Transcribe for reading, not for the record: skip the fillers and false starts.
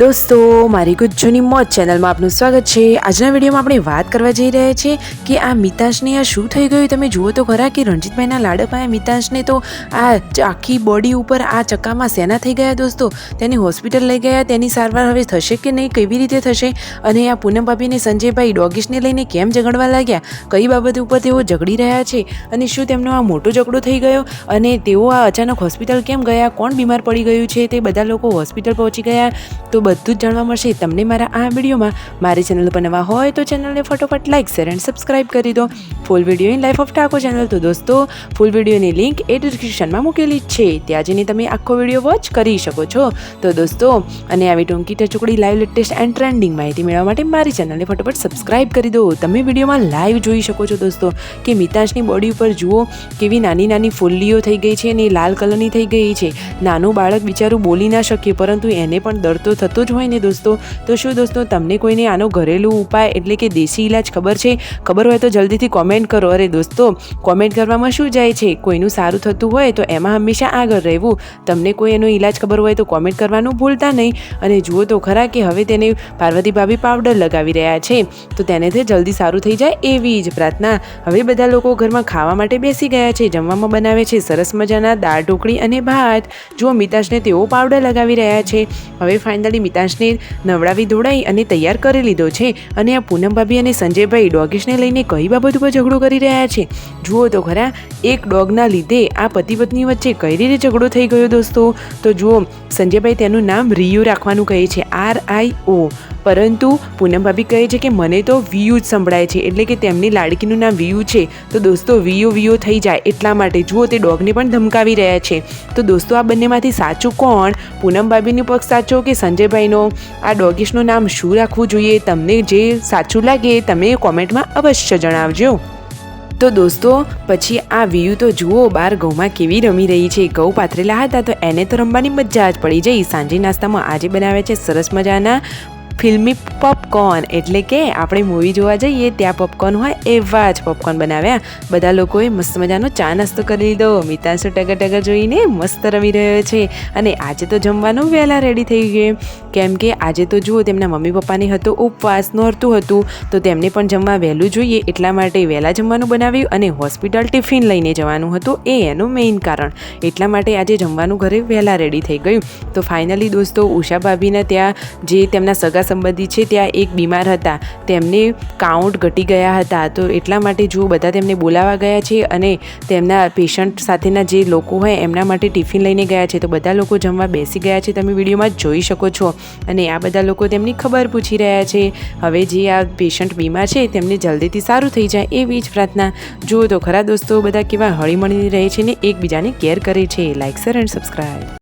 દોસ્તો મારી ગુજ્જુની મોજ ચેનલમાં આપનું સ્વાગત છે। આજના વિડીયોમાં આપણે વાત કરવા જઈ રહ્યા છીએ કે આ મિતાંશને આ શું થઈ ગયું। તમે જુઓ તો ખરા કે રણજીતભાઈના લાડકભાઈ મિતાંશને તો આ આખી બોડી ઉપર આ ચક્કામાં સેના થઈ ગયા દોસ્તો। તેને હોસ્પિટલ લઈ ગયા, તેની સારવાર હવે થશે કે નહીં, કેવી રીતે થશે, અને આ પૂનમ ભાભી અને સંજયભાઈ ડોગીશને લઈને કેમ ઝઘડવા લાગ્યા, કઈ બાબત ઉપર તેઓ ઝઘડી રહ્યા છે, અને શું તેમનો આ મોટો ઝઘડો થઈ ગયો, અને તેઓ આ અચાનક હોસ્પિટલ કેમ ગયા, કોણ બીમાર પડી ગયું છે, તે બધા લોકો હોસ્પિટલ પહોંચી ગયા, તો બધું જ જાણવા મળશે તમને મારા આ વિડીયોમાં। મારી ચેનલ પર નવા હોય તો ચેનલને ફટોફટ લાઇક શેર એન્ડ સબસ્ક્રાઇબ કરી દો। Full video in life of Thakor channel તો દોસ્તો ફૂલ વિડીયોની લિંક એ ડિસ્ક્રિપ્શનમાં મૂકેલી છે, ત્યાં જઈને તમે આખો વિડીયો વોચ કરી શકો છો। તો દોસ્તો અને આવી ટૂંકી ટચુકડી લાઈવ લેટેસ્ટ એન્ડ ટ્રેન્ડિંગ માહિતી મેળવવા માટે મારી ચેનલને ફટોફટ સબસ્ક્રાઇબ કરી દો। તમે વિડીયોમાં લાઈવ જોઈ શકો છો દોસ્તો કે મિતાંશની બોડી ઉપર જુઓ કેવી નાની નાની ફોલ્લીઓ થઈ ગઈ છે અને લાલ કલરની થઈ ગઈ છે। નાનું બાળક બિચારું બોલી ના શકે, પરંતુ એને પણ દર્દ તો થતો જ હોય ને દોસ્તો। તો શું દોસ્તો તમને કોઈને આનો ઘરેલું ઉપાય એટલે કે દેશી ઇલાજ ખબર છે? ખબર હોય તો જલ્દીથી કોમેન્ટ કરો। અરે દોસ્તો કોમેન્ટ કરવામાં શું જાય છે, કોઈનું સારું થતું હોય તો એમાં હંમેશા આગળ રહેવું। તમને કોઈ એનો ઇલાજ ખબર હોય તો કોમેન્ટ કરવાનું ભૂલતા નહીં। અને જુઓ તો ખરા કે હવે તેને પાર્વતી ભાભી પાવડર લગાવી રહ્યા છે, તો તેનેથી જલ્દી સારું થઈ જાય એવી જ પ્રાર્થના। હવે બધા લોકો ઘરમાં ખાવા માટે બેસી ગયા છે, જમવામાં બનાવે છે સરસ મજાના દાળ ઢોકળી અને ભાત। જુઓ મિતાંશને તેઓ પાવડર લગાવી રહ્યા છે। હવે ફાઇનલી મિતાંશને નવડાવી ધોડાઈ અને તૈયાર કરી લીધો છે, અને આ પૂનમ ભાભી અને સંજયભાઈ ડોગીશને લઈને કઈ બાબત ઉપર ઝઘડો કરી રહ્યા છે જુઓ તો ખરા। એક ડોગના લીધે આ પતિ પત્ની વચ્ચે કઈ રીતે ઝઘડો થઈ ગયો દોસ્તો। તો જુઓ સંજયભાઈ તેનું નામ રિયુ રાખવાનું કહે છે, RIO, પરંતુ પૂનમ ભાભી કહે છે કે મને તો વિયુ જ સંભળાય છે, એટલે કે તેમની લાડકીનું નામ વિયુ છે। તો દોસ્તો વિયો થઈ જાય એટલા માટે જુઓ તે ડોગને પણ ધમકાવી રહ્યા છે। તો દોસ્તો આ બંનેમાંથી સાચું કોણ, પૂનમ ભાભીનો પક્ષ સાચો કે સંજયભાઈનો? આ ડોગીશનું નામ શું રાખવું જોઈએ? તમને જે સાચું લાગે તમે કોમેન્ટમાં અવશ્ય જણાવજો। તો દોસ્તો પછી આ વિયુ તો જુઓ બાર ઘઉંમાં કેવી રમી રહી છે। ઘઉં પાથરેલા હતા તો એને તો રમવાની મજા જ પડી જઈ। સાંજે નાસ્તામાં આજે બનાવે છે સરસ મજાના ફિલ્મી પોપકોર્ન, એટલે કે આપણે મૂવી જોવા જઈએ ત્યાં પોપકોર્ન હોય એવા જ પોપકોર્ન બનાવ્યા। બધા લોકોએ મસ્ત મજાનો ચા નાસ્તો કરી લીધો। મિતાંશ ટગર ટગર જોઈને મસ્ત રમી રહ્યો છે, અને આજે તો જમવાનું વહેલા રેડી થઈ ગયું, કેમ કે આજે તો જુઓ તેમના મમ્મી પપ્પાને હતો ઉપવાસ, નોરતું હતું, તો તેમને પણ જમવા વહેલું જોઈએ એટલા માટે વહેલા જમવાનું બનાવ્યું, અને હોસ્પિટલ ટિફિન લઈને જવાનું હતું એ એનું મેઇન કારણ, એટલા માટે આજે જમવાનું ઘરે વહેલા રેડી થઈ ગયું। તો ફાઇનલી દોસ્તો ઉષા ભાભીના ત્યાં જે તેમના સગા સંબંધી છે ત્યાં એક બીમાર હતા, તેમને કાઉન્ટ ઘટી ગયા હતા, તો એટલા માટે જુઓ બધા તેમને બોલાવવા ગયા છે, અને તેમના પેશન્ટ સાથેના જે લોકો હોય એમના માટે ટિફિન લઈને ગયા છે। તો બધા લોકો જમવા બેસી ગયા છે, તમે વિડીયોમાં જોઈ શકો છો, અને આ બધા લોકો તેમની ખબર પૂછી રહ્યા છે। હવે જે આ પેશન્ટ બીમાર છે તેમને જલ્દીથી સારું થઈ જાય એવી જ પ્રાર્થના। જુઓ તો ખરા દોસ્તો બધા કેવા હળીમળીને રહે છે ને એકબીજાને કેર કરે છે। Like share and subscribe.